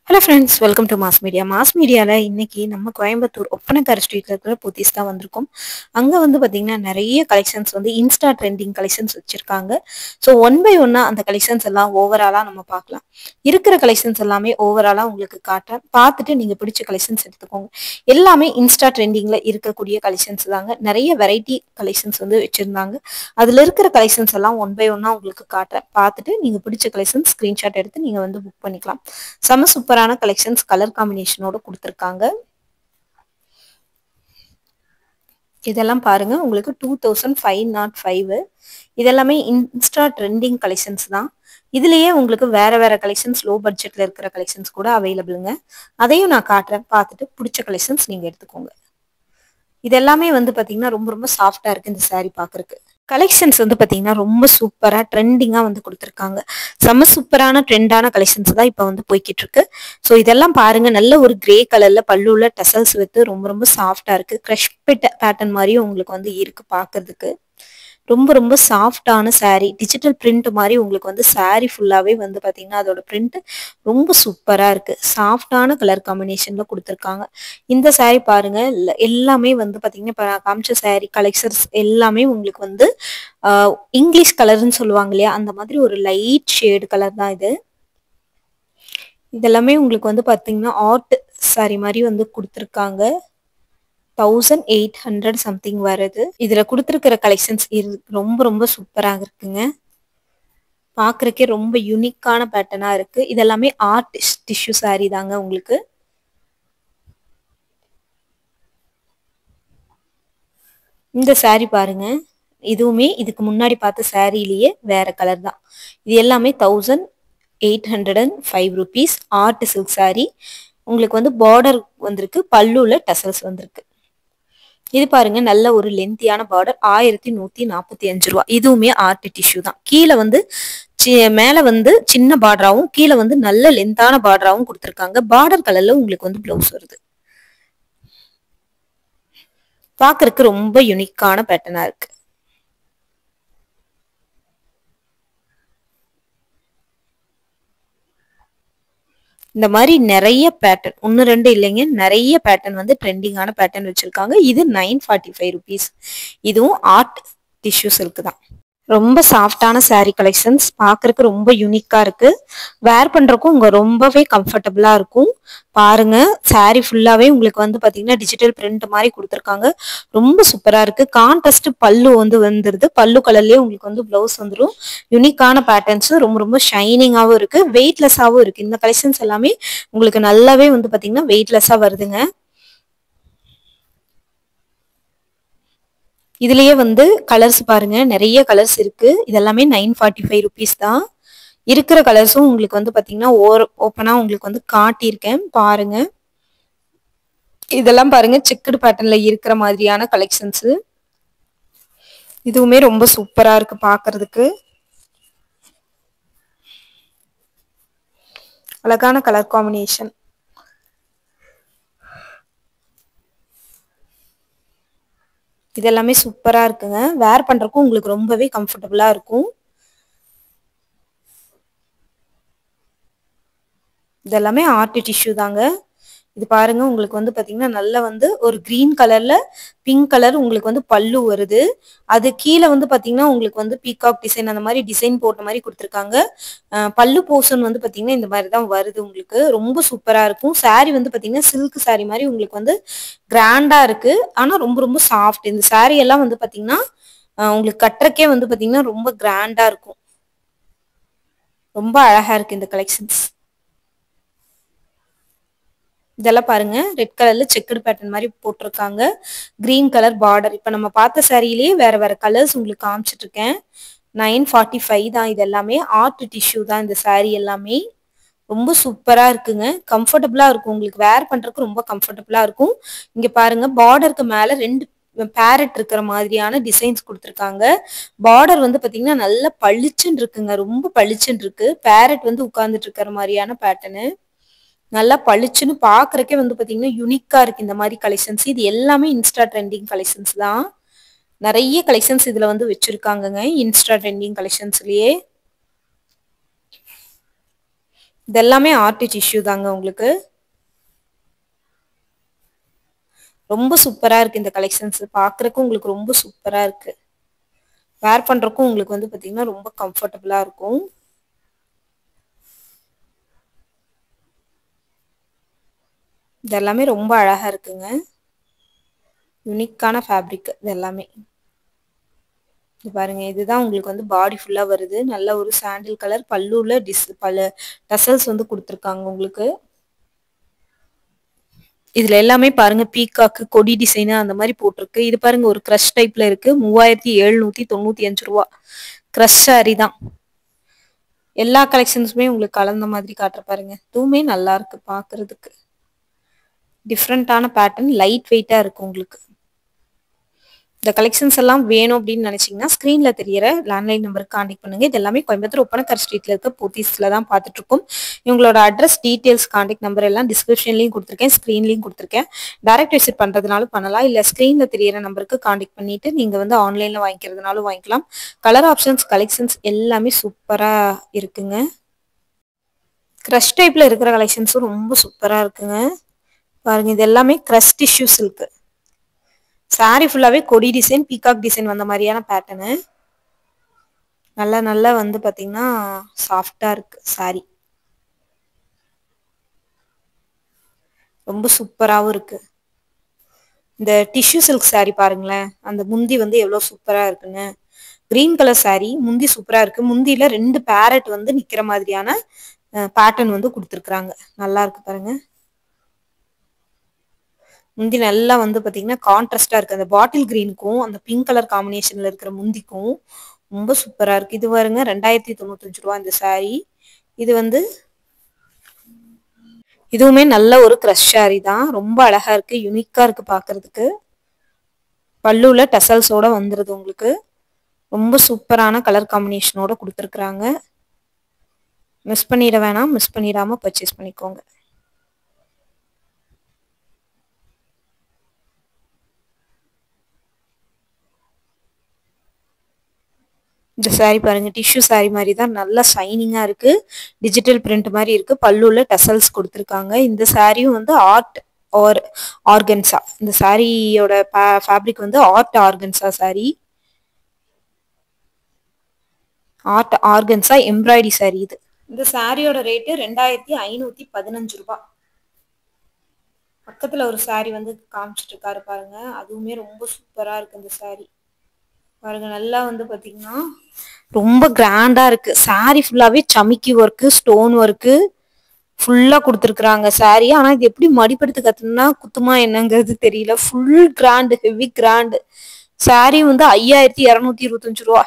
Hello friends, welcome to mass media. Mass மீடியாவில் இன்னைக்கு நம்ம கோயம்புத்தூர் ஒப்பனக்கார ஸ்ட்ரீட்ல இருக்கிற போத்தீஸ் தான் வந்திருக்கோம். அங்கே வந்து பார்த்தீங்கன்னா நிறைய கலெக்ஷன்ஸ் வந்து இன்ஸ்டா ட்ரெண்டிங் கலெக்ஷன்ஸ் வச்சுருக்காங்க. ஸோ ஒன் பை ஒன்னாக அந்த கலெக்ஷன்ஸ் எல்லாம் ஓவராலாக நம்ம பார்க்கலாம். இருக்கிற கலெக்ஷன்ஸ் எல்லாமே ஓவராலாக உங்களுக்கு காட்டுறேன். பார்த்துட்டு நீங்கள் பிடிச்ச கலெக்ஷன்ஸ் எடுத்துக்கோங்க. எல்லாமே இன்ஸ்டா ட்ரெண்டிங்கில் இருக்கக்கூடிய கலெக்ஷன்ஸ் தாங்க. நிறைய வெரைட்டி கலெக்ஷன்ஸ் வந்து வச்சுருந்தாங்க. அதில் இருக்கிற கலெக்ஷன்ஸ் எல்லாம் ஒன் பை ஒன்னாக உங்களுக்கு காட்டுறேன். பார்த்துட்டு நீங்கள் பிடிச்ச கலெக்ஷன்ஸ் ஸ்க்ரீன்ஷாட் எடுத்து நீங்கள் வந்து புக் பண்ணிக்கலாம். செம சூப்பரான கலெக்ஷன்ஸ் கலர் காம்பினேஷனோட கொடுத்துருக்காங்க. இதெல்லாம் பாருங்க, உங்களுக்கு 2505. இதெல்லாமே இன்ஸ்டா ட்ரெண்டிங் கலெக்ஷன்ஸ் தான். இதுலயே உங்களுக்கு வேற வேற கலெக்ஷன்ஸ் லோ பட்ஜெட்ல இருக்கிற கலெக்ஷன்ஸ் கூட அவைலபிளுங்க. அதையும் நான் காட்டுறேன். பார்த்துட்டு பிடிச்ச கலெக்ஷன்ஸ் நீங்க எடுத்துக்கோங்க. இது எல்லாமே வந்து பாத்தீங்கன்னா ரொம்ப ரொம்ப சாஃப்டா இருக்கு இந்த சாரீ பாக்குறதுக்கு. கலெக்ஷன்ஸ் வந்து பாத்தீங்கன்னா ரொம்ப சூப்பரா ட்ரெண்டிங்கா வந்து கொடுத்துருக்காங்க. செம்ம சூப்பரான ட்ரெண்டான கலெக்ஷன்ஸ் தான் இப்ப வந்து போய்கிட்டு இருக்கு. ஸோ இதெல்லாம் பாருங்க, நல்ல ஒரு கிரே கலர்ல பல்லுள்ள டசல்ஸ் வித்து ரொம்ப ரொம்ப சாஃப்டா இருக்கு. கிரஷ் பேட்டர்ன் மாதிரியும் உங்களுக்கு வந்து இருக்கு பாக்குறதுக்கு. ரொம்ப ரொம்ப சாஃப்டான சாரீ, டிஜிட்டல் பிரிண்ட் மாதிரி உங்களுக்கு வந்து சாரீ ஃபுல்லாவே வந்து பாத்தீங்கன்னா அதோட பிரிண்ட் ரொம்ப சூப்பரா இருக்கு. சாஃப்டான கலர் காம்பினேஷன்ல கொடுத்துருக்காங்க. இந்த சாரீ பாருங்க, எல்லாமே வந்து பாத்தீங்கன்னா இப்ப நான் காமிச்ச சாரீ கலெக்ஷன்ஸ் எல்லாமே உங்களுக்கு வந்து இங்கிலீஷ் கலர்னு சொல்லுவாங்க இல்லையா, அந்த மாதிரி ஒரு லைட் ஷேடு கலர் தான் இது. இதெல்லாமே உங்களுக்கு வந்து பாத்தீங்கன்னா ஆர்ட் சாரீ மாதிரி வந்து கொடுத்துருக்காங்க. 1800 சம்திங் வருது. இதுல கொடுத்துருக்கிற கலெக்ஷன்ஸ் ரொம்ப ரொம்ப சூப்பராக இருக்குங்க. பாக்குறதுக்கே ரொம்ப யூனிக்கான பேட்டர்னா இருக்கு. இதெல்லாமே ஆர்ட் டிஷ்யூ சாரீ தாங்க உங்களுக்கு. இந்த சாரீ பாருங்க, இதுவுமே இதுக்கு முன்னாடி பார்த்த சாரீலயே வேற கலர் தான். இது எல்லாமே 1805 ருபீஸ். Art silk sari. உங்களுக்கு வந்து பார்டர் வந்திருக்கு, பல்லுல டசல்ஸ் வந்திருக்கு. இது பாருங்க, நல்ல ஒரு லென்த்தியான பார்டர், 1145 ரூபா. இதுவுமே ஆர்ட் டிஷ்யூ தான். கீழே வந்து மேல வந்து சின்ன பார்டராவும் கீழே வந்து நல்ல லென்த்தான பார்டராவும் கொடுத்துருக்காங்க. பார்டர் கலர்ல உங்களுக்கு வந்து பிளவுஸ் வருது. பாக்குறதுக்கு ரொம்ப யூனிக்கான பேட்டர்னா இருக்கு. இந்த மாதிரி நிறைய பேட்டர்ன், ஒன்னு ரெண்டு இல்லைங்க, நிறைய பேட்டர்ன் வந்து ட்ரெண்டிங்கான பேட்டர்ன் வச்சிருக்காங்க. இது 945 ருபீஸ். இதுவும் ஆர்ட் டிஷ்யூ சில்க் தான். ரொம்ப சாஃப்டான சாரீ கலெக்ஷன்ஸ், பாக்குறதுக்கு ரொம்ப யூனிக்கா இருக்கு. வேர் பண்றதுக்கும் உங்க ரொம்பவே கம்ஃபர்டபுளா இருக்கும். பாருங்க, சாரீ ஃபுல்லாவே உங்களுக்கு வந்து பாத்தீங்கன்னா டிஜிட்டல் பிரிண்ட் மாதிரி கொடுத்துருக்காங்க. ரொம்ப சூப்பரா இருக்கு. கான்ட்ராஸ்ட் பல்லு வந்து வந்துருது. பல்லு கலர்லயே உங்களுக்கு வந்து பிளவுஸ் வந்துடும். யூனிக்கான பேட்டர்ன்ஸ், ரொம்ப ரொம்ப ஷைனிங்காவும் இருக்கு, வெயிட்லெஸ்ஸாவும் இருக்கு. இந்த கலெக்ஷன்ஸ் எல்லாமே உங்களுக்கு நல்லாவே வந்து பாத்தீங்கன்னா வெயிட்லெஸ்ஸா வருதுங்க. இதுலயே வந்து கலர்ஸ் பாருங்க, நிறைய கலர்ஸ் இருக்கு. இதெல்லாமே 945 ருபீஸ் தான். இருக்கிற கலர்ஸும் உங்களுக்கு வந்து பாத்தீங்கன்னா ஓப்பனா உங்களுக்கு வந்து காட்டியிருக்கேன் பாருங்க. இதெல்லாம் பாருங்க, செக்குடு பேட்டர்ன்ல இருக்கிற மாதிரியான கலெக்ஷன்ஸ். இதுவுமே ரொம்ப சூப்பரா இருக்கு பாக்குறதுக்கு. அழகான கலர் காம்பினேஷன். இதெல்லாமே சூப்பரா இருக்குங்க. வேர் பண்றதுக்கும் உங்களுக்கு ரொம்பவே கம்ஃபர்டபுளா இருக்கும். இதெல்லாமே ஆர்ட் டிஷ்யூ தாங்க. இது பாருங்க, உங்களுக்கு வந்து பாத்தீங்கன்னா நல்ல வந்து ஒரு கிரீன் கலர்ல பிங்க் கலர் உங்களுக்கு வந்து பல்லு வருது. அது கீழே வந்து பாத்தீங்கன்னா உங்களுக்கு வந்து பீகாக் டிசைன் அந்த மாதிரி டிசைன் போட்ட மாதிரி கொடுத்துருக்காங்க. பல்லு போர்ஷன் வந்து பாத்தீங்கன்னா இந்த மாதிரி தான் வருது. உங்களுக்கு ரொம்ப சூப்பரா இருக்கும். சாரீ வந்து பாத்தீங்கன்னா சில்க் சாரீ மாதிரி உங்களுக்கு வந்து கிராண்டா இருக்கு. ஆனா ரொம்ப ரொம்ப சாஃப்ட். இந்த சாரீ எல்லாம் வந்து பாத்தீங்கன்னா உங்களுக்கு கட்டுறக்கே வந்து பாத்தீங்கன்னா ரொம்ப கிராண்டா இருக்கும். ரொம்ப அழகா இருக்கு இந்த கலெக்ஷன்ஸ். இதெல்லாம் பாருங்க, ரெட் கலர்ல செக்குடு பேட்டர்ன் மாதிரி போட்டிருக்காங்க. Green colour border. இப்ப நம்ம பார்த்த சாரியிலேயே வேற வேற கலர்ஸ் உங்களுக்கு காமிச்சிட்டு இருக்கேன். 945 தான். இது எல்லாமே ஆர்ட் டிஷ்யூ தான். இந்த சாரீ எல்லாமே ரொம்ப சூப்பரா இருக்குங்க. கம்ஃபர்டபுளா இருக்கும். உங்களுக்கு வேர் பண்றதுக்கு ரொம்ப கம்ஃபர்டபுளா இருக்கும். இங்க பாருங்க, பார்டருக்கு மேல 2 பேரட் இருக்கிற மாதிரியான டிசைன்ஸ் கொடுத்துருக்காங்க. பார்டர் வந்து பாத்தீங்கன்னா நல்லா பளிச்சுன்னு இருக்குங்க. ரொம்ப பளிச்சுன்னு இருக்கு. பேரட் வந்து உட்கார்ந்துட்டு இருக்கிற மாதிரியான பேட்டர்னு. நல்லா பளிச்சுன்னு பாக்குறக்கே வந்து பாத்தீங்கன்னா யூனிக்கா இருக்கு இந்த மாதிரி கலெக்ஷன்ஸ். இது எல்லாமே இன்ஸ்டா ட்ரெண்டிங் கலெக்ஷன்ஸ் தான். நிறைய கலெக்ஷன்ஸ் இதுல வந்து வச்சிருக்காங்கங்க இன்ஸ்டா ட்ரெண்டிங் கலெக்ஷன்ஸ்லயே. இது எல்லாமே ஆர்ட் டிஷ்யூ தாங்க உங்களுக்கு. ரொம்ப சூப்பரா இருக்கு இந்த கலெக்ஷன்ஸ். பார்க்கறதுக்கு உங்களுக்கு ரொம்ப சூப்பரா இருக்கு. வேர் பண்றதுக்கும் உங்களுக்கு வந்து பாத்தீங்கன்னா ரொம்ப கம்ஃபர்டபுளா இருக்கும். இது எல்லாமே ரொம்ப அழகா இருக்குங்க. யூனிக்கான ஃபேப்ரிக் இது எல்லாமே. இது பாருங்க, இதுதான் உங்களுக்கு வந்து பாடி ஃபுல்லா வருது. நல்ல ஒரு சாண்டில் கலர் பல்லுல டசல்ஸ் வந்து கொடுத்துருக்காங்க உங்களுக்கு. இதுல எல்லாமே பாருங்க பீகாக்கு கொடி டிசைன் அந்த மாதிரி போட்டிருக்கு. இது பாருங்க ஒரு கிரஷ் டைப்ல இருக்கு. 3795 ரூபா. கிரஷ் சாரி தான். எல்லா கலெக்ஷன்ஸுமே உங்களுக்கு கலந்த மாதிரி காட்டுற பாருங்க. இதுவுமே நல்லா இருக்கு பாக்குறதுக்கு. டிஃப்ரெண்டான பேட்டர்ன், லைட் வெயிட்டா இருக்கு உங்களுக்கு. இந்த கலெக்ஷன்ஸ் எல்லாம் வேணும் அப்படின்னு நினைச்சீங்கன்னா ஸ்கிரீன்ல தெரியற லேண்ட்லைன் நம்பருக்கு கான்டாக்ட் பண்ணுங்க. இது எல்லாமே கோயம்புத்தூர் ஒப்பனக்கார் ஸ்ட்ரீட்ல இருக்க போத்தீஸ்ல தான் பார்த்துட்டு இருக்கோம். இவங்களோட அட்ரஸ் டீடைல்ஸ் கான்டாக்ட் நம்பர் எல்லாம் டிஸ்கிரிப்ஷன்லயும் கொடுத்துருக்கேன், ஸ்கிரீன்லயும் கொடுத்துருக்கேன். டைரக்ட் விசிட் பண்றதுனாலும் பண்ணலாம், இல்ல ஸ்கிரீன்ல தெரியற நம்பருக்கு கான்டாக்ட் பண்ணிட்டு நீங்க வந்து ஆன்லைன்ல வாங்கிக்கிறதுனாலும் வாங்கிக்கலாம். கலர் ஆப்ஷன்ஸ் கலெக்ஷன்ஸ் எல்லாமே சூப்பரா இருக்குங்க. கிரஷ் டைப்ல இருக்கிற கலெக்ஷன்ஸும் ரொம்ப சூப்பரா இருக்குங்க. பாருங்க, இது எல்லாமே கிரஷ் டிஷ்யூ சில்க். சாரி ஃபுல்லாவே கொடி டிசைன், பீகாக் டிசைன் வந்த மாதிரியான பேட்டர்னு. நல்லா நல்லா வந்து பாத்தீங்கன்னா சாஃப்டா இருக்கு சாரி. ரொம்ப சூப்பராவும் இருக்கு. இந்த டிஷ்யூ சில்க் சாரி பாருங்களேன், அந்த முந்தி வந்து எவ்வளவு சூப்பரா இருக்குங்க. கிரீன் கலர் சாரி, முந்தி சூப்பரா இருக்கு. முந்தியில 2 பேரட் வந்து நிக்கிற மாதிரியான பேட்டர்ன் வந்து கொடுத்துருக்காங்க. நல்லா இருக்கு பாருங்க. முந்தி நல்லா வந்து பாத்தீங்கன்னா கான்ட்ராஸ்டா இருக்கு. அந்த பாட்டில் கிரீனுக்கும் அந்த பிங்க் கலர் காம்பினேஷன்ல இருக்கிற முந்திக்கும் ரொம்ப சூப்பரா இருக்கு. இது பாருங்க 2095 ரூபா இந்த சாரி. இது வந்து இதுவுமே நல்ல ஒரு கிரஷ் சாரி தான். ரொம்ப அழகா இருக்கு, யூனிக்கா இருக்கு பாக்குறதுக்கு. பல்லுல டசல்ஸோட வந்துருது உங்களுக்கு. ரொம்ப சூப்பரான கலர் காம்பினேஷனோட கொடுத்துருக்காங்க. மிஸ் பண்ணிட வேணாம், மிஸ் பண்ணிடாம பர்ச்சேஸ் பண்ணிக்கோங்க. இந்த சாரி பாருங்க, டிஷ்யூ சாரி மாதிரி தான், நல்லா ஷைனிங்கா இருக்கு. டிஜிட்டல் பிரிண்ட் மாதிரி இருக்கு. பல்லுல டசல்ஸ் கொடுத்துருக்காங்க. இந்த சாரியும் வந்து ஆர்ட் ஆர் ஆர்கன்சா. இந்த சாரியோட ஃபேப்ரிக் வந்து art organza sorry. Art organza embroidery sorry இது. இந்த சாரியோட ரேட்டு 2515 ரூபாய். பக்கத்துல ஒரு சாரி வந்து காமிச்சிட்டு இருக்காரு பாருங்க, அதுவுமே ரொம்ப சூப்பரா இருக்கு. இந்த சாரி பாருங்க, நல்லா வந்து பாத்தீங்கன்னா ரொம்ப கிராண்டா இருக்கு. சாரி ஃபுல்லாவே சமிக்கி ஒர்க்கு, ஸ்டோன் ஒர்க்கு ஃபுல்லா கொடுத்துருக்காங்க சாரி. ஆனா இது எப்படி மடிப்படுத்து கத்துனா குத்துமா என்னங்கிறது தெரியல. Full grand, heavy grand sari வந்து 5225 ரூபா.